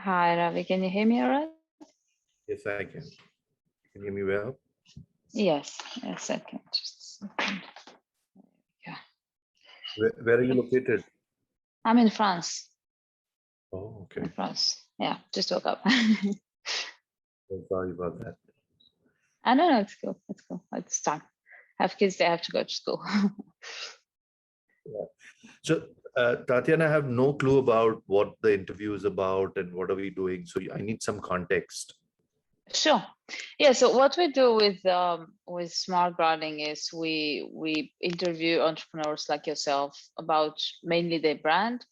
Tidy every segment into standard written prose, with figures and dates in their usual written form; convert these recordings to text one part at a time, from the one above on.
Hi, Ravi. Can you hear me all right? Yes, I can. Can you hear me well? Yes, a second. Just a second. Yeah. Where are you located? I'm in France. Oh, okay. In France. Yeah, just woke up. So sorry about that. I know, it's cool. It's cool. It's time. Have kids, they have to go to school. Yeah. So, Tatiana, I have no clue about what the interview is about and what are we doing. So I need some context. Sure. Yeah. So what we do with smart branding is we interview entrepreneurs like yourself about mainly their brand.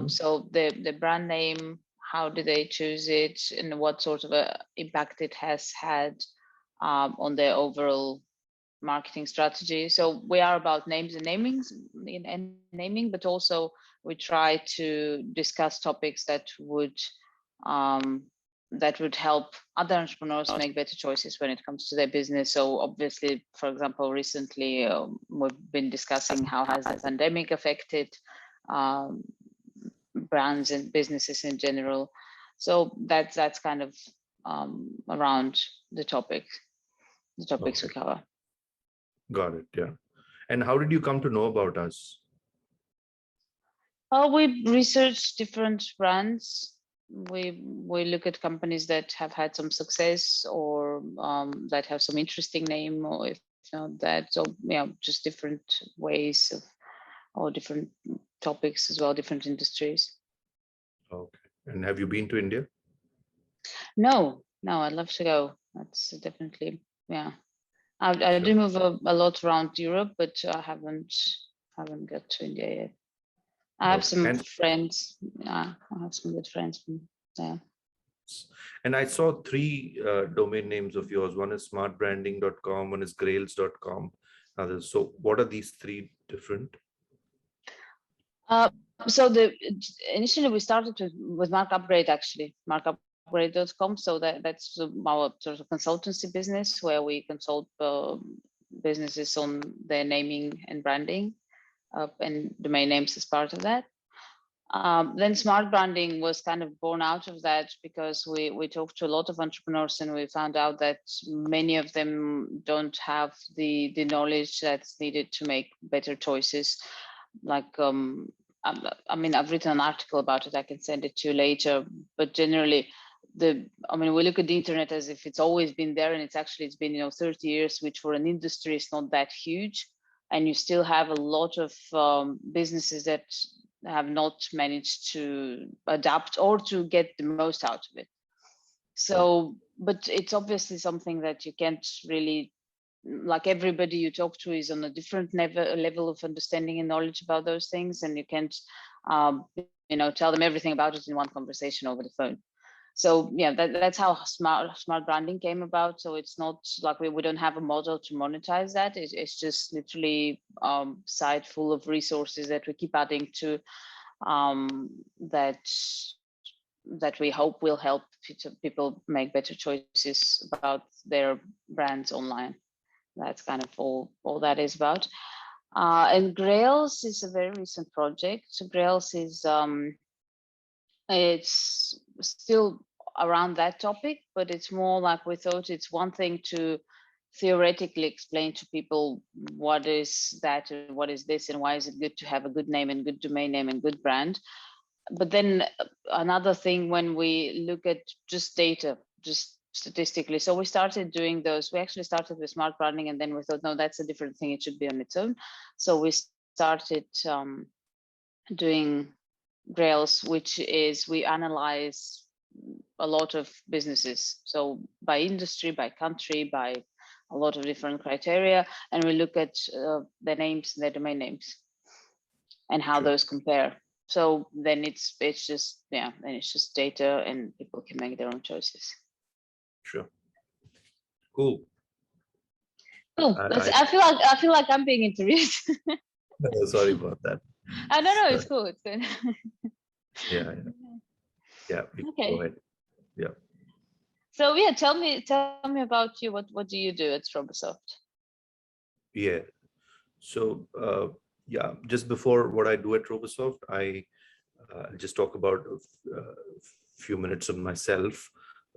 So the brand name, how do they choose it, and what sort of a impact it has had on their overall marketing strategy. So we are about names and naming, but also we try to discuss topics um, that would help other entrepreneurs make better choices when it comes to their business. So obviously, for example, recently we've been discussing how has the pandemic affected um, brands and businesses in general. So that's kind of around the topics we cover. Got it. Yeah. And how did you come to know about us? We research different brands. We look at companies that have had some success or that have some interesting name, or if not that, so yeah, just different ways of, or different topics as well, different industries. Okay. And have you been to India? No, I'd love to go. That's definitely, yeah. I do move a lot around Europe, but I haven't got to India yet. I have some friends. Yeah, I have some good friends from there. And I saw three domain names of yours. One is smartbranding.com, one is grails.com. So what are these three different? So initially we started with Mark Upgrade, actually, markupgrade.com. So that's our sort of consultancy business where we consult businesses on their naming and branding and domain names as part of that. Then smart branding was kind of born out of that because we talked to a lot of entrepreneurs and we found out that many of them don't have the knowledge that's needed to make better choices. Like, I mean, I've written an article about it. I can send it to you later. But generally, we look at the internet as if it's always been there, and it's been 30 years, which for an industry is not that huge, and you still have a lot of businesses that have not managed to adapt or to get the most out of it. So, but it's obviously something that you can't really, like, everybody you talk to is on a different level of understanding and knowledge about those things, and you can't tell them everything about it in one conversation over the phone. So yeah, that's how smart branding came about. So it's not like we don't have a model to monetize that. It's just literally site full of resources that we keep adding to that we hope will help people make better choices about their brands online. That's kind of all that is about. And Grails is a very recent project. So Grails is it's still around that topic, but it's more like we thought it's one thing to theoretically explain to people what is that and what is this and why is it good to have a good name and good domain name and good brand. But then another thing when we look at just data, just statistically. So we started doing those. We actually started with smart branding, and then we thought, no, that's a different thing. It should be on its own. So we started doing Grails, which is we analyze a lot of businesses. So by industry, by country, by a lot of different criteria, and we look at their names, their domain names, and how those compare. So then it's just data, and people can make their own choices. Sure. Cool. Cool. I feel like I'm being interviewed. No, sorry about that. No, it's cool. It's good. Yeah. Okay. Go ahead. Yeah. So yeah, tell me about you. What do you do at Robosoft? Yeah. So just before what I do at Robosoft, I just talk about a few minutes on myself.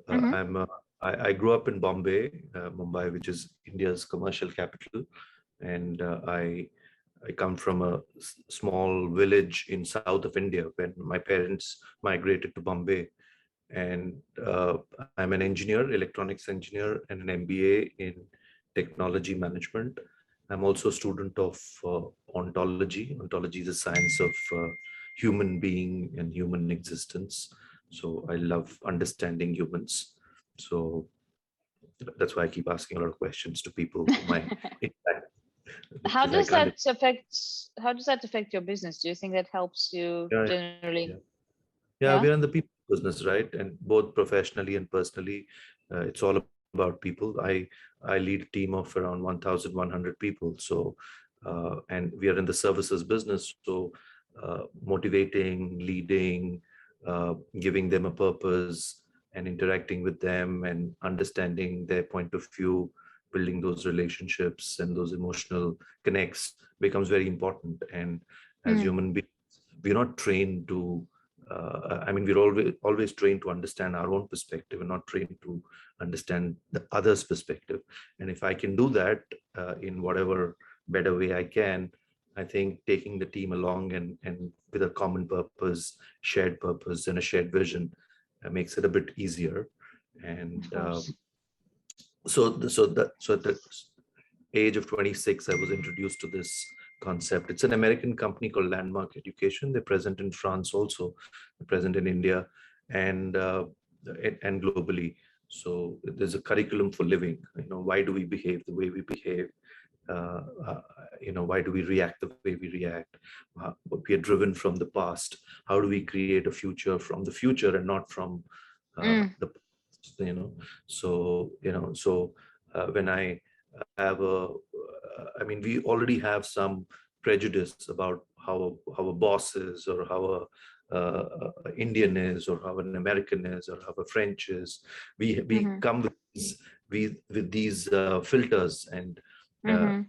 Mm-hmm. I grew up in Bombay, Mumbai, which is India's commercial capital, and I come from a small village in south of India when my parents migrated to Bombay. And I'm an engineer, electronics engineer, and an MBA in technology management. I'm also a student of ontology. Ontology is the science of human being and human existence. So I love understanding humans. So that's why I keep asking a lot of questions to people whom I interact How with. does Like, that affect your business? Do you think that helps you yeah, yeah. generally? Yeah, Yeah. we're in the people business, right? And both professionally and personally, it's all about people. I lead a team of around 1,100 people. So, and we are in the services business. So, motivating, leading, giving them a purpose, and interacting with them, and understanding their point of view, building those relationships and those emotional connects becomes very important. And as Mm. human beings, we're not trained to I mean, we're always trained to understand our own perspective and not trained to understand the other's perspective. And if I can do that in whatever better way I can, I think taking the team along and with a common purpose, and a shared vision makes it a bit easier. And Of course. so at the age of 26, I was introduced to this concept. It's an American company called Landmark Education. They're present in France also, they're present in India, and and globally. So there's a curriculum for living. Why do we behave the way we behave? Uh, uh, why do we react the way we react? We are driven from the past. How do we create a future from the future and not from Mm. the past? So when I have I mean, we already have some prejudice about how a boss is, or how a Indian is, or how an American is, or how a French is. We Mm-hmm. come with these filters, and Mm-hmm.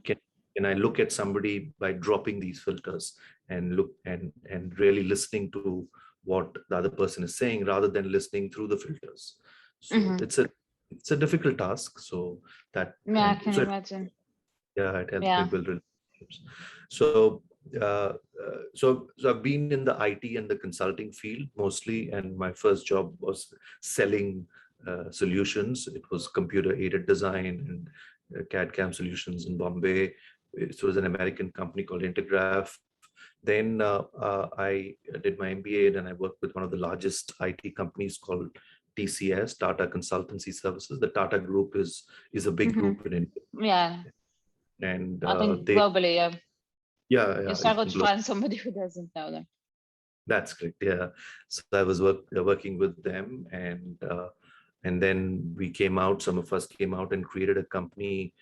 can I look at somebody by dropping these filters and look and really listening to what the other person is saying rather than listening through the filters. So Mm-hmm. it's a difficult task. So that Yeah, I and can so imagine. yeah, it helps me Yeah. build relationships. So so I've been in the IT and the consulting field mostly, and my first job was selling solutions. It was computer aided design and CAD CAM solutions in Bombay. It was an American company called Intergraph. Then I did my MBA, and I worked with one of the largest IT companies called TCS, Tata Consultancy Services. The Tata Group is a big Mm-hmm. group in India, Yeah. and I think they globally, yeah, you yeah, it's struggle to global. find somebody who doesn't know them. That's correct. Yeah. So I was working with them, and then we came out. Some of us came out and created a company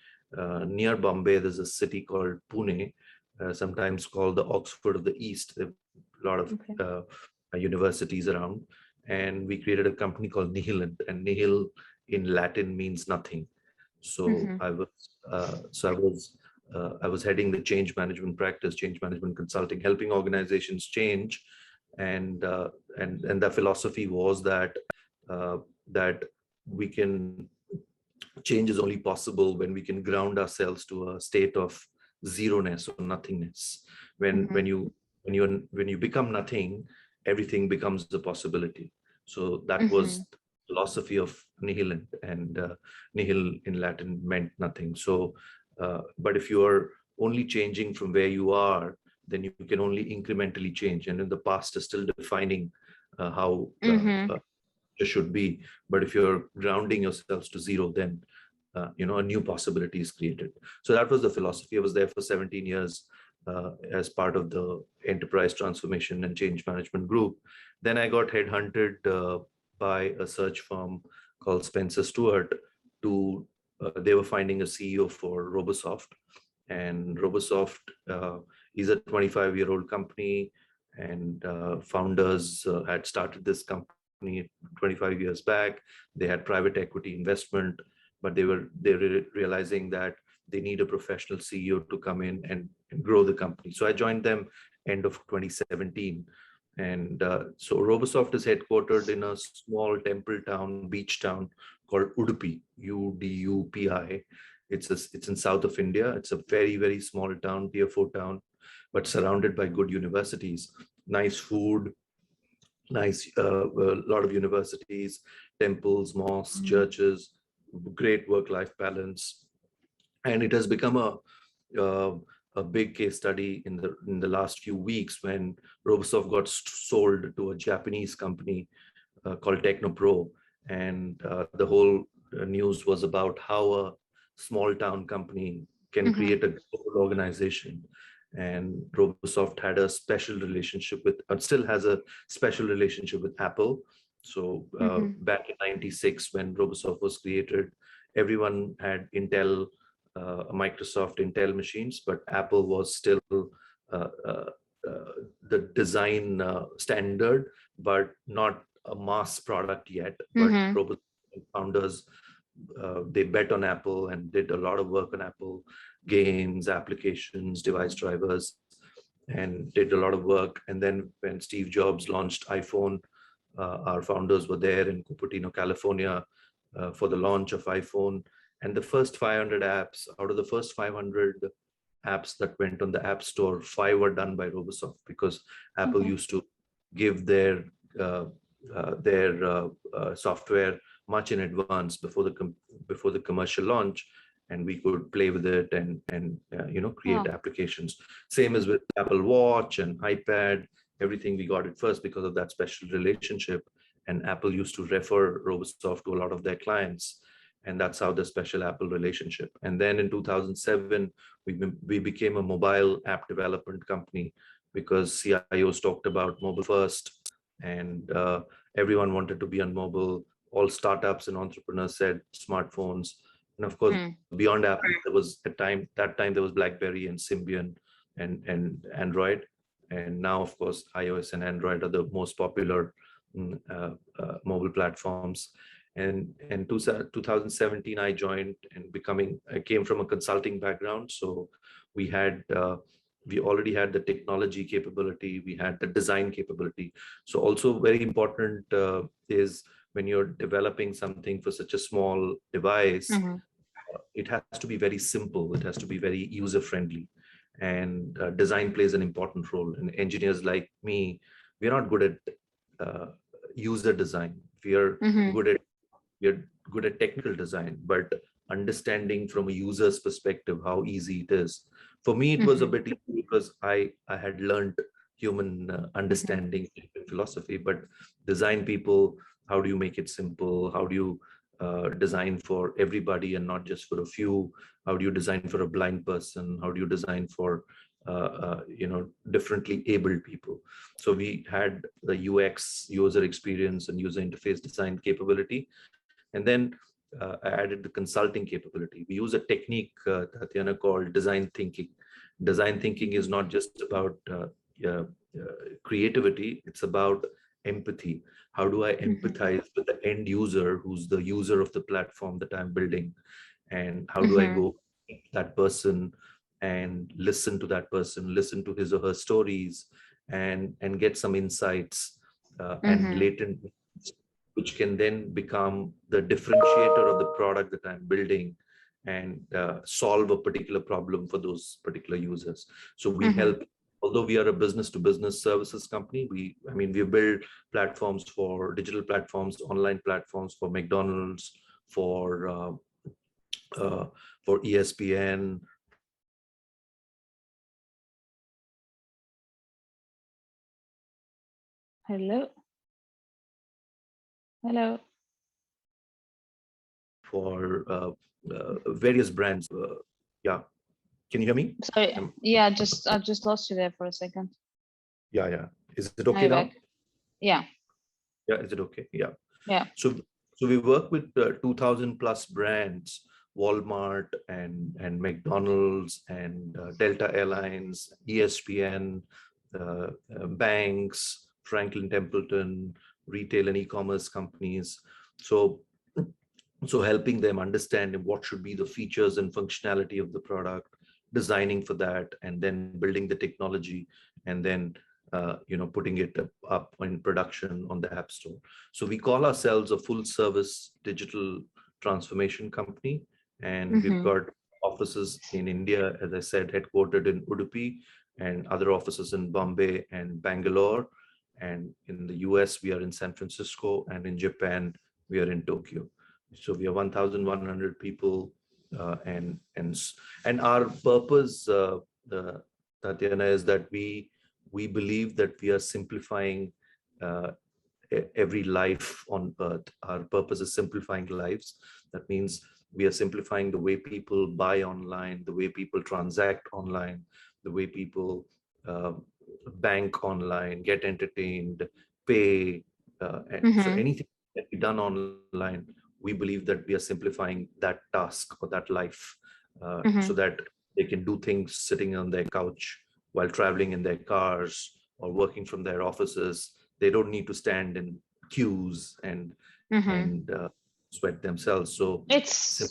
near Bombay. There's a city called Pune, sometimes called the Oxford of the East. There are a lot of Okay. universities around, and we created a company called Nihilant, and nihil in Latin means nothing. So Mm-hmm. I was heading the change management practice, change management consulting, helping organizations change, and and the philosophy was uh, that we can change is only possible when we can ground ourselves to a state of zeroness or nothingness. When Mm-hmm. when you when you become nothing, everything becomes a possibility. So that Mm-hmm. was the philosophy of nihilant, and nihil in Latin meant nothing. So, but if you are only changing from where you are, then you can only incrementally change. And in the past is still defining how Mm-hmm. it should be. But if you're grounding yourselves to zero, then a new possibility is created. So that was the philosophy. I was there for 17 years as part of the enterprise transformation and change management group. Then I got headhunted by a search firm called Spencer Stewart. To They were finding a CEO for Robosoft, and Robosoft is a 25-year-old company, and founders had started this company 25 years back. They had private equity investment, but they were realizing that they need a professional CEO to come in and grow the company. So I joined them end of 2017, And so Robosoft is headquartered in a small temple town, beach town called Udupi, Udupi. It's in south of India. It's a very, very small town, tier 4 town, but surrounded by good universities, nice food, nice, a lot of universities, temples, mosques, churches, great work-life balance. And it has become uh, a big case study in the last few weeks when Robosoft got sold to a Japanese company called TechnoPro, and the whole news was about how a small town company can create a global organization. And Robosoft had a special relationship with, and still has a special relationship with Apple. So back in '96, when Robosoft was created, everyone had Intel, Microsoft Intel machines, but Apple was still uh, uh, the design standard, but not a mass product yet. But Robosoft founders, they bet on Apple and did a lot of work on Apple games, applications, device drivers, and did a lot of work. And then when Steve Jobs launched iPhone, our founders were there in Cupertino, California, for the launch of iPhone. And the first 500 apps, out of the first 500 apps that went on the App Store, 5 were done by Robosoft, because Apple used to give their software much in advance before the commercial launch, and we could play with it and create applications. Same as with Apple Watch and iPad, everything we got it first because of that special relationship. And Apple used to refer Robosoft to a lot of their clients. And that's how the special Apple relationship. And then in 2007, we became a mobile app development company, because CIOs talked about mobile first, and everyone wanted to be on mobile. All startups and entrepreneurs said smartphones. And of course, beyond Apple, there was that time there was BlackBerry and Symbian and Android. And now, of course, iOS and Android are the most popular mobile platforms. And in 2017, I joined, and I came from a consulting background. So we already had the technology capability, we had the design capability. So also very important is when you're developing something for such a small device, it has to be very simple. It has to be very user-friendly. And design plays an important role. And engineers like me, we're not good at user design. We're good at technical design, but understanding from a user's perspective how easy it is. For me, it was a bit easy because I had learned human understanding and philosophy. But design people, how do you make it simple? How do you design for everybody and not just for a few? How do you design for a blind person? How do you design for differently abled people? So we had the UX, user experience, and user interface design capability. And then I added the consulting capability. We use a technique, Tatiana, called design thinking. Design thinking is not just about creativity, it's about empathy. How do I empathize with the end user, who's the user of the platform that I'm building? And how do I go meet that person and listen to that person, listen to his or her stories, and get some insights and latent, which can then become the differentiator of the product that I'm building, and solve a particular problem for those particular users. So we help, although we are a business-to-business services company, we build platforms for digital platforms, online platforms for McDonald's, for ESPN. Hello. For various brands. Yeah. Can you hear me? Sorry. Yeah, I just lost you there for a second. Yeah. Is it okay now? Yeah. Yeah. Is it okay? Yeah. Yeah. So we work with 2,000 plus brands, Walmart and McDonald's and Delta Airlines, ESPN, banks, Franklin Templeton, retail and e-commerce companies. So helping them understand what should be the features and functionality of the product, designing for that, and then building the technology, and then putting it up in production on the App Store. So we call ourselves a full service digital transformation company. And we've got offices in India, as I said, headquartered in Udupi, and other offices in Bombay and Bangalore. And in the US, we are in San Francisco, and in Japan, we are in Tokyo. So we are 1,100 people, and our purpose, Tatiana, is that we believe that we are simplifying every life on earth. Our purpose is simplifying lives. That means we are simplifying the way people buy online, the way people transact online, the way people bank online, get entertained, pay, and so anything that be done online, we believe that we are simplifying that task or that life, so that they can do things sitting on their couch while traveling in their cars or working from their offices. They don't need to stand in queues and sweat themselves. So it's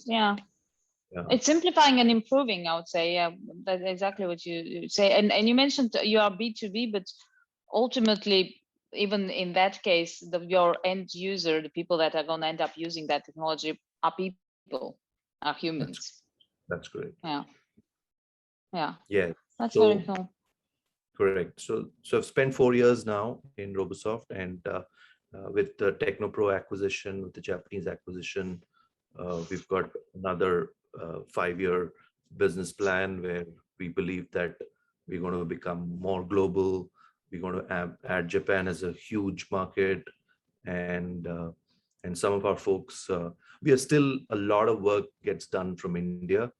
it's simplifying and improving, I would say. Yeah, that's exactly what you say. And you mentioned you are B2B, but ultimately, even in that case, your end user, the people that are going to end up using that technology, are people, are humans. That's great. Yeah. That's So very cool. correct. So I've spent 4 years now in Robosoft, and with the TechnoPro acquisition, with the Japanese acquisition, we've got another 5-year business plan where we believe that we're going to become more global. We're going to add Japan as a huge market, and some of our folks, we are still, a lot of work gets done from India.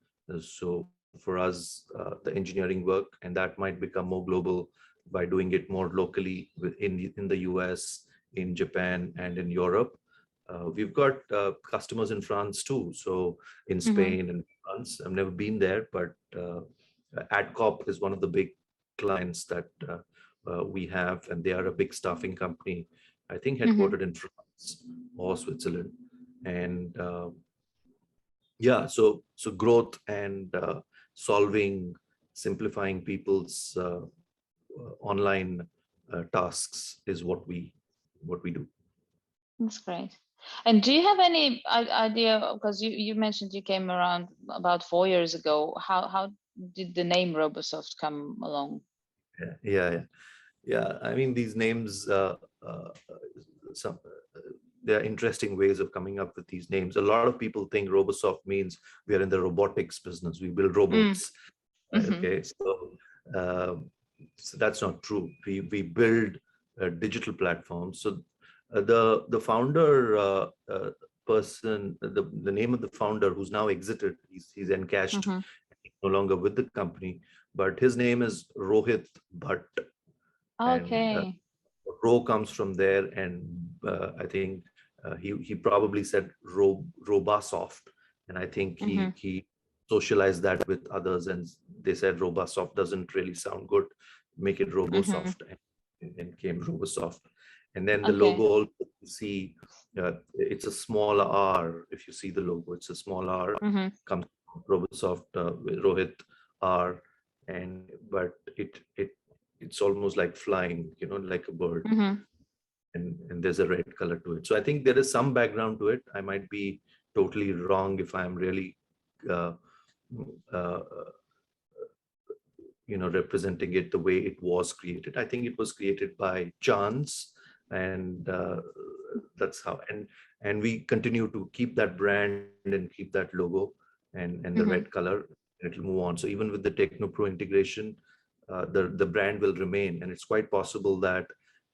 So for us, the engineering work, and that might become more global by doing it more locally in the US, in Japan, and in Europe. We've got customers in France too. So in Spain and France, I've never been there, but Adcop is one of the big clients that we have, and they are a big staffing company, I think headquartered in France or Switzerland. And so growth and simplifying people's online tasks is what we do. That's great. And do you have any idea, because you mentioned you came around about 4 years ago, how did the name Robosoft come along? Yeah. I mean, these names, there are interesting ways of coming up with these names. A lot of people think Robosoft means we are in the robotics business. We build robots. Okay, so that's not true. We build digital platforms. So the founder person, the name of the founder, who's now exited, he's encashed, no longer with the company, but his name is Rohit Bhatt. Okay. And Ro comes from there, and I think he probably said Robosoft, and I think he socialized that with others, and they said Robosoft doesn't really sound good, make it Robosoft, and came Robosoft. And then the logo, also, you see, it's a small R. If you see the logo, it's a small R. Comes from Robosoft with Rohit R, but it's almost like flying, like a bird. And there's a red color to it. So I think there is some background to it. I might be totally wrong if I'm really representing it the way it was created. I think it was created by chance, and that's how. And we continue to keep that brand and keep that logo and the red color. And it'll move on. So even with the TechnoPro integration, the brand will remain, and it's quite possible that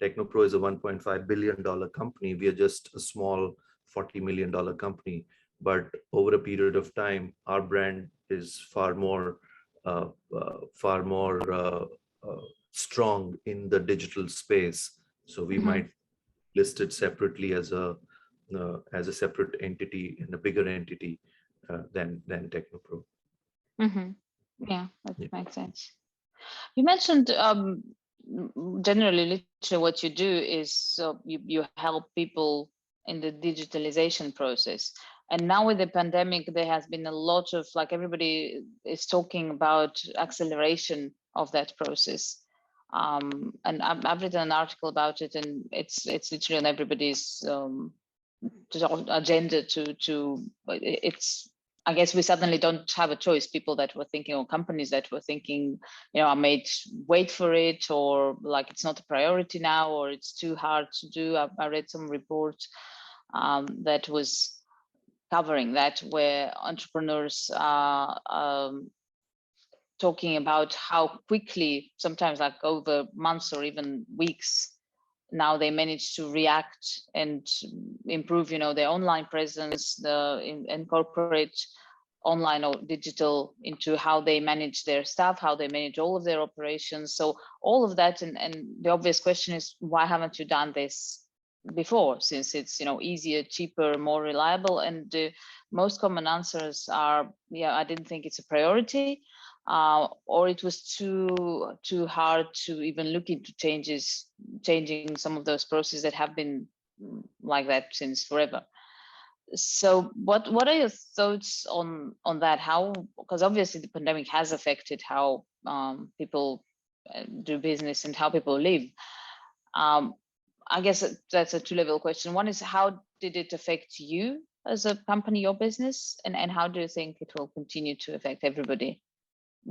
TechnoPro is a $1.5 billion company. We are just a small $40 million company, but over a period of time, our brand is far more strong in the digital space. So we might list it separately as a separate entity and a bigger entity than TechnoPro. Yeah, that makes sense. You mentioned generally, literally, what you do is you help people in the digitalization process. And now with the pandemic, there has been a lot of, like, everybody is talking about acceleration of that process. And I've written an article about it, and it's literally on everybody's agenda to it's. I guess we suddenly don't have a choice. People that were thinking, or companies that were thinking, are made wait for it, or like it's not a priority now, or it's too hard to do. I read some report that was covering that, where entrepreneurs are talking about how quickly, sometimes like over months or even weeks, now they manage to react and improve, their online presence, incorporate online or digital into how they manage their staff, how they manage all of their operations. So all of that, and the obvious question is, why haven't you done this before, since it's easier, cheaper, more reliable? And the most common answers are, I didn't think it's a priority, or it was too hard to even look into changing some of those processes that have been like that since forever. So what are your thoughts on that? How, because obviously the pandemic has affected how people do business and how people live. I guess that's a two-level question. One is, how did it affect you as a company, your business, and how do you think it will continue to affect everybody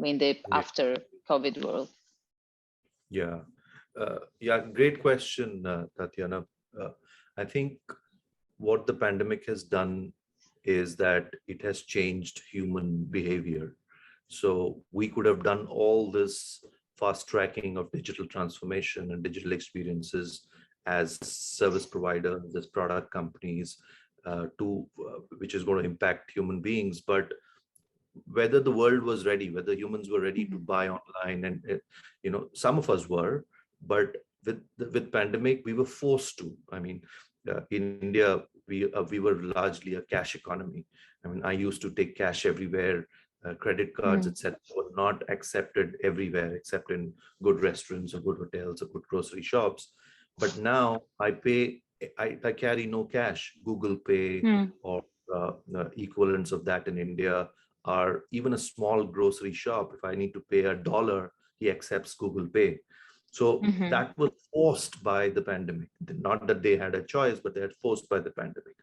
in the after COVID world? Yeah, great question, Tatiana. I think what the pandemic has done is that it has changed human behavior. So we could have done all this fast tracking of digital transformation and digital experiences as service providers, as product companies, which is going to impact human beings. But whether the world was ready, whether humans were ready to buy online, and some of us were, but with pandemic we were forced to. I mean, in India we were largely a cash economy. I mean, I used to take cash everywhere. Credit cards, etc., were not accepted everywhere except in good restaurants or good hotels or good grocery shops. But now I carry no cash. Google Pay or equivalents of that in India are, even a small grocery shop, if I need to pay $1, he accepts Google Pay. So that was forced by the pandemic. Not that they had a choice, but they had forced by the pandemic.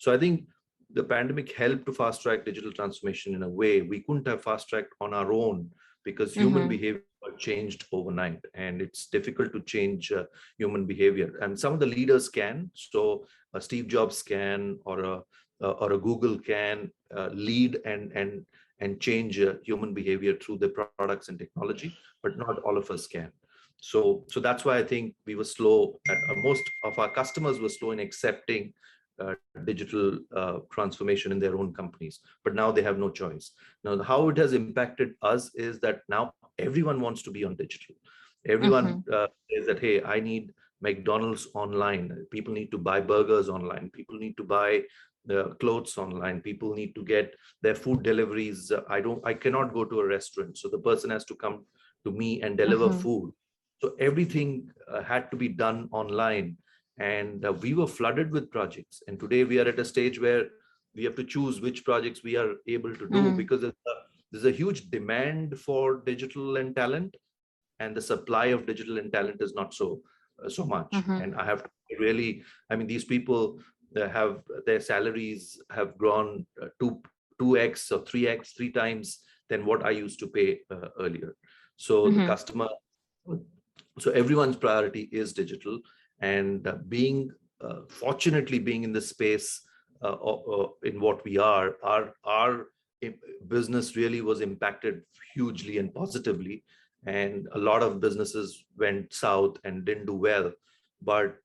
So I think the pandemic helped to fast track digital transformation in a way we couldn't have fast tracked on our own, because human behavior changed overnight, and it's difficult to change human behavior. And some of the leaders can. So Steve Jobs can, or a Google can lead and change human behavior through the products and technology, but not all of us can. So that's why I think we were slow. Most of our customers were slow in accepting digital transformation in their own companies, but now they have no choice. Now, how it has impacted us is that now everyone wants to be on digital. Everyone says that, hey, I need McDonald's online. People need to buy burgers online. People need to buy clothes online. People need to get their food deliveries. I cannot go to a restaurant, so the person has to come to me and deliver food. So everything had to be done online. And we were flooded with projects. And today we are at a stage where we have to choose which projects we are able to do, because there's a huge demand for digital and talent, and the supply of digital and talent is not so much. And I have to really, I mean, these people have, their salaries have grown 2x or 3x, 3 times than what I used to pay earlier. So the customer, so everyone's priority is digital. And fortunately being in this space in what we are, our business really was impacted hugely and positively. And a lot of businesses went south and didn't do well. But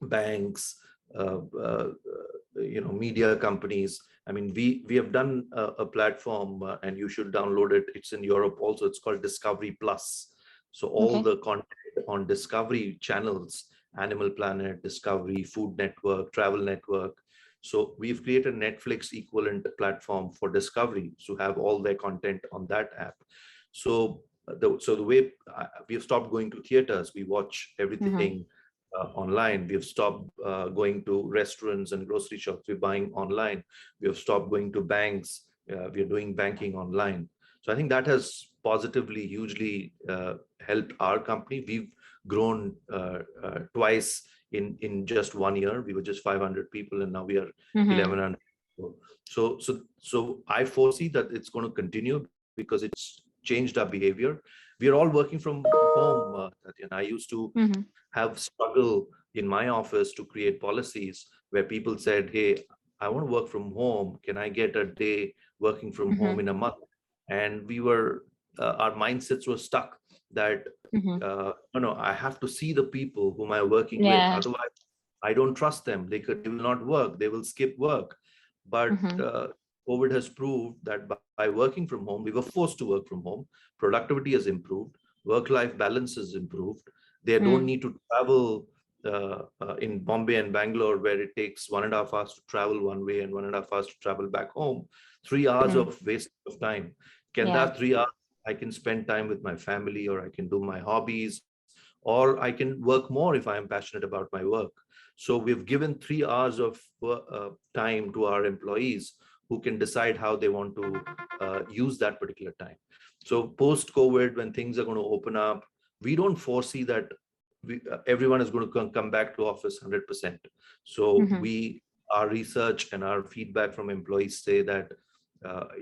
banks, media companies, I mean, we have done a platform, and you should download it. It's in Europe also. It's called Discovery Plus. So all the content on Discovery channels, Animal Planet, Discovery, Food Network, Travel Network. So we've created a Netflix equivalent platform for Discovery to have all their content on that app. So the way we've stopped going to theaters, we watch everything online. We've stopped going to restaurants and grocery shops. We're buying online. We have stopped going to banks. We are doing banking online. So I think that has positively, hugely helped our company. We've grown twice in just 1 year. We were just 500 people, and now we are 1,100. So I foresee that it's going to continue because it's changed our behavior. We are all working from home, Tatiana. I used to have struggle in my office to create policies where people said, "Hey, I want to work from home. Can I get a day working from home in a month?" And we were, our mindsets were stuck that, no, I have to see the people whom I'm working with. Yeah. Otherwise, I don't trust them. They will not work. They will skip work. But COVID has proved that by working from home, we were forced to work from home. Productivity has improved. Work-life balance has improved. They don't need to travel in Bombay and Bangalore, where it takes 1.5 hours to travel one way and 1.5 hours to travel back home. 3 hours of waste of time. Can that 3 hours I can spend time with my family, or I can do my hobbies, or I can work more if I am passionate about my work. So we've given 3 hours of time to our employees who can decide how they want to use that particular time. So post-COVID, when things are going to open up, we don't foresee that everyone is going to come back to office 100%. So our research and our feedback from employees say that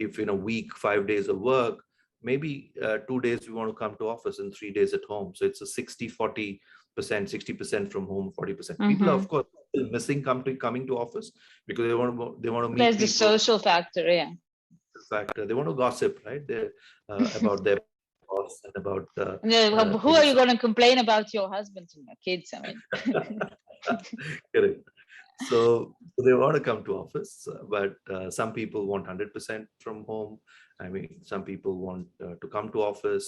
if in a week, 5 days of work, maybe 2 days we want to come to office and 3 days at home. So it's a 60-40%, 60% from home, 40%. People are, of course, still missing coming to office because they want to meet. There's the social factor, yeah. They want to gossip, right? About their boss and about. Who are you going to complain about? Your husband and your kids? I mean. Correct. So they want to come to office, but some people want 100% from home. I mean, some people want to come to office.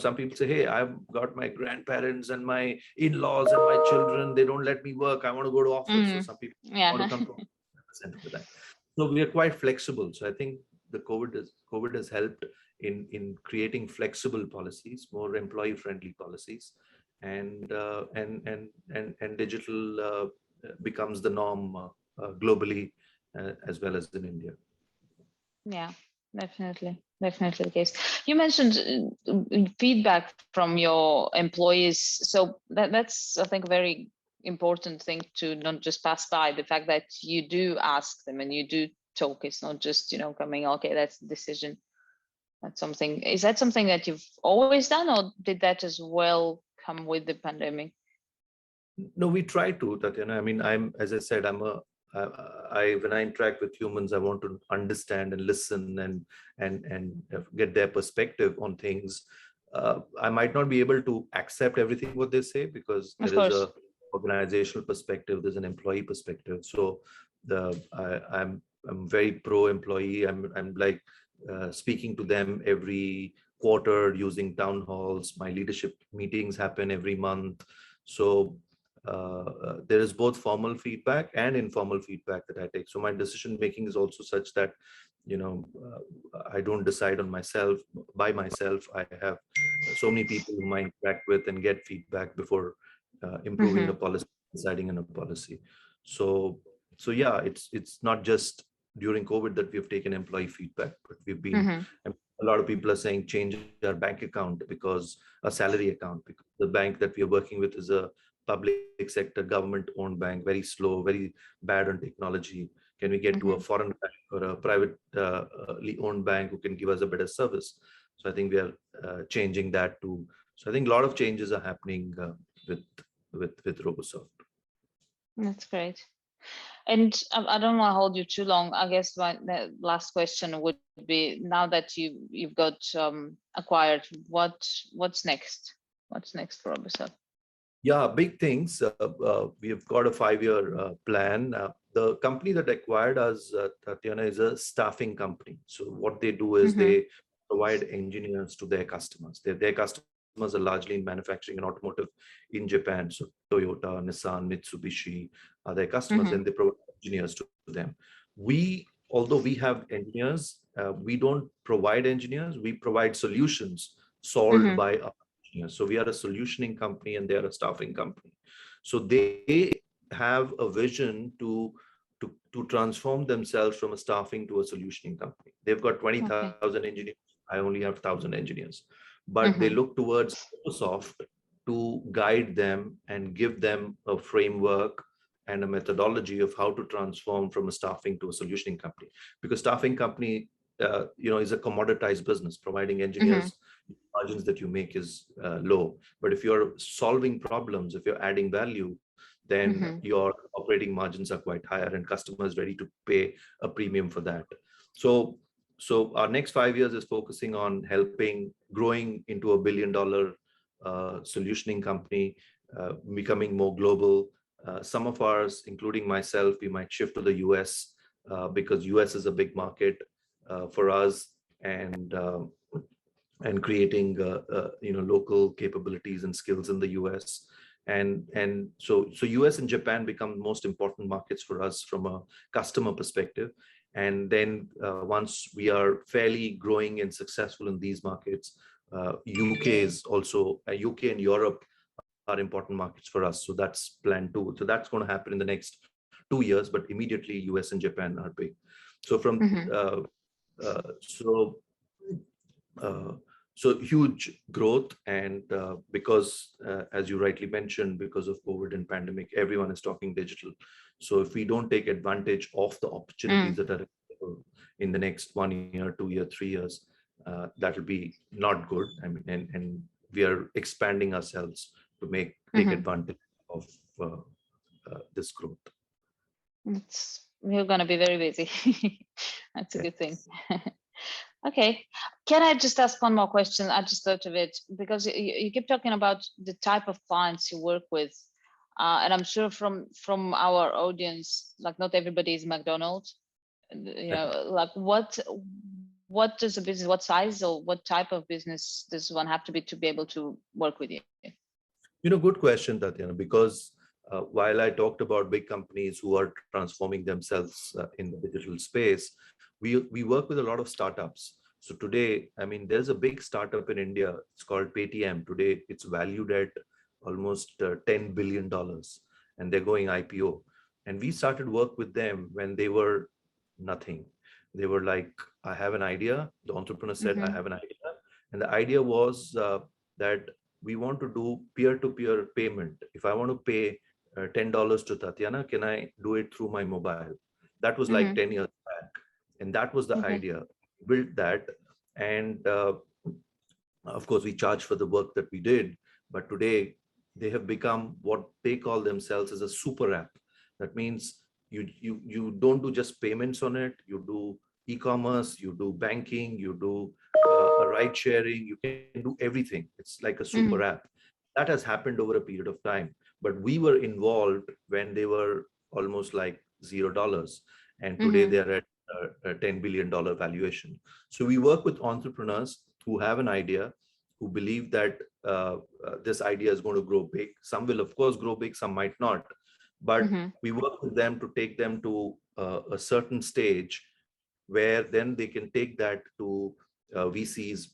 Some people say, "Hey, I've got my grandparents and my in-laws and my children. They don't let me work. I want to go to office." So some people want to come to 100% of the time. So we are quite flexible. So I think the COVID has helped in creating flexible policies, more employee-friendly policies, and digital becomes the norm globally as well as in India. Yeah, definitely the case. You mentioned feedback from your employees, so that's, I think, a very important thing to not just pass by. The fact that you do ask them and you do talk. It's not just coming, okay, that's the decision. That's something. Is that something that you've always done, or did that as well come with the pandemic? No, we try to, Tatiana. I mean, as I said, when I interact with humans, I want to understand and listen and get their perspective on things. I might not be able to accept everything what they say because there is a organizational perspective, there's an employee perspective. So I'm very pro-employee. I'm like speaking to them every quarter using town halls. My leadership meetings happen every month. So there is both formal feedback and informal feedback that I take. So my decision making is also such that, I don't decide by myself. I have so many people whom I interact with and get feedback before improving a policy, deciding on a policy. So yeah, it's not just during COVID that we've taken employee feedback, but we've been, a lot of people are saying change our bank account because a salary account, because the bank that we are working with is a public sector, government-owned bank, very slow, very bad on technology. Can we get to a foreign bank or a privately owned bank who can give us a better service? So I think we are changing that too. So I think a lot of changes are happening with Robosoft. That's great. And I don't want to hold you too long. I guess the last question would be: now that you've got acquired, what's next? What's next for Robosoft? Yeah, big things. We have got a 5-year plan. The company that acquired us, Tatiana, is a staffing company. So what they do is they provide engineers to their customers. Their customers are largely in manufacturing and automotive in Japan. So Toyota, Nissan, Mitsubishi are their customers, and they provide engineers to them. Although we have engineers, we don't provide engineers. We provide solutions solved by our engineers. So we are a solutioning company and they are a staffing company. So they have a vision to transform themselves from a staffing to a solutioning company. They've got 20,000 engineers I only have 1,000 engineers. But they look towards Microsoft to guide them and give them a framework and a methodology of how to transform from a staffing to a solutioning company. Because staffing company, is a commoditized business. Providing engineers, margins that you make is low. But if you're solving problems, if you're adding value, then your operating margins are quite higher, and customers ready to pay a premium for that. So our next 5 years is focusing on helping growing into a $1 billion solutioning company, becoming more global. Some of ours, including myself, we might shift to the US because US is a big market for us, and creating local capabilities and skills in the US. And so US and Japan become most important markets for us from a customer perspective. And then once we are fairly growing and successful in these markets, UK is also UK and Europe are important markets for us. So that's plan two. So that's going to happen in the next 2 years, but immediately US and Japan are big. So so huge growth, and because as you rightly mentioned, because of COVID and pandemic, everyone is talking digital. So if we don't take advantage of the opportunities that are available in the next 1 year, 2 year, 3 years, that will be not good. I mean, and we are expanding ourselves to take advantage of this growth. You're going to be very busy. That's a good thing. Okay, can I just ask one more question? I just thought of it because you keep talking about the type of clients you work with, and I'm sure from our audience, like not everybody is McDonald's. Like what does a business, what size or what type of business does one have to be able to work with you? Good question, Tatiana, because while I talked about big companies who are transforming themselves in the digital space, we work with a lot of startups. So today, I mean, there's a big startup in India. It's called Paytm. Today, it's valued at almost $10 billion, and they're going IPO. And we started work with them when they were nothing. They were like, I have an idea. The entrepreneur said, I have an idea. And the idea was that we want to do peer-to-peer payment. If I want to pay $10 to Tatiana, can I do it through my mobile? That was like 10 years back. And that was the idea. Built that. And of course, we charge for the work that we did. But today, they have become what they call themselves as a super app. That means you don't do just payments on it. You do e-commerce, you do banking, you do ride sharing, you can do everything. It's like a super app. That has happened over a period of time. But we were involved when they were almost like $0. And today they're at a $10 billion valuation. So we work with entrepreneurs who have an idea, who believe that this idea is going to grow big. Some will, of course, grow big, some might not. But we work with them to take them to a certain stage where then they can take that to VCs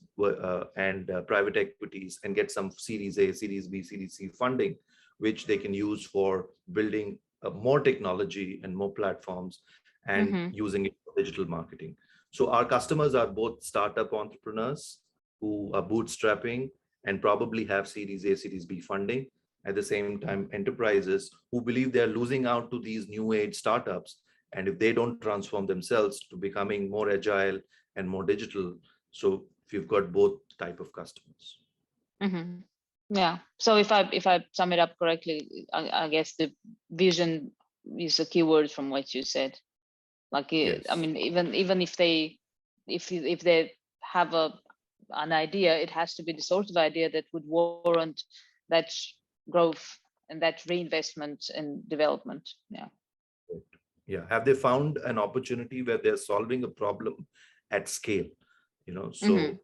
and private equities and get some Series A, Series B, Series C funding, which they can use for building more technology and more platforms and using it for digital marketing. So our customers are both startup entrepreneurs who are bootstrapping and probably have Series A, Series B funding. At the same time, enterprises who believe they're losing out to these new age startups. And if they don't transform themselves to becoming more agile and more digital, so you've got both type of customers. Yeah. So if I sum it up correctly, I guess the vision is a keyword from what you said. Like, yes. I mean, even if they have an idea, it has to be the sort of idea that would warrant that growth and that reinvestment and development. Yeah. Yeah. Have they found an opportunity where they're solving a problem at scale? So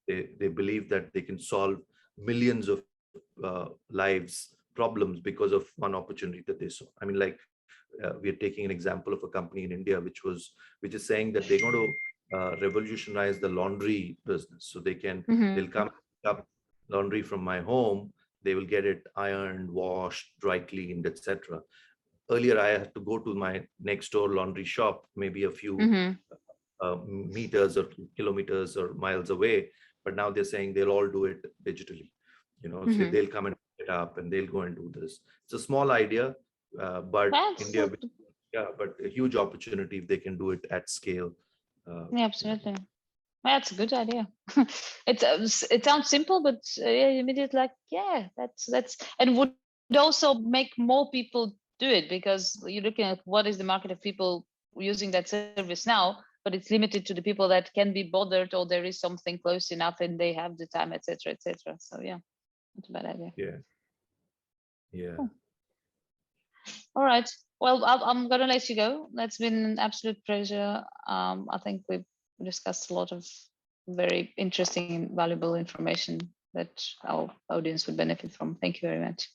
they believe that they can solve millions of lives problems because of one opportunity that they saw. I mean, like we are taking an example of a company in India which is saying that they're going to revolutionize the laundry business. So they'll come up laundry from my home. They will get it ironed, washed, dry cleaned, etc. Earlier, I had to go to my next door laundry shop, maybe a few meters or kilometers or miles away, but now they're saying they'll all do it digitally. So they'll come and pick it up and they'll go and do this. It's a small idea, but That's India, yeah, but a huge opportunity if they can do it at scale. yeah, absolutely. That's a good idea. It sounds simple, but immediately like, yeah, that's and would also make more people do it, because you're looking at what is the market of people using that service now, but it's limited to the people that can be bothered, or there is something close enough and they have the time, etc., etc. So yeah, not a bad idea. Yeah. Cool. All right. Well, I'm gonna let you go. That's been an absolute pleasure. I think we've discussed a lot of very interesting and valuable information that our audience would benefit from. Thank you very much.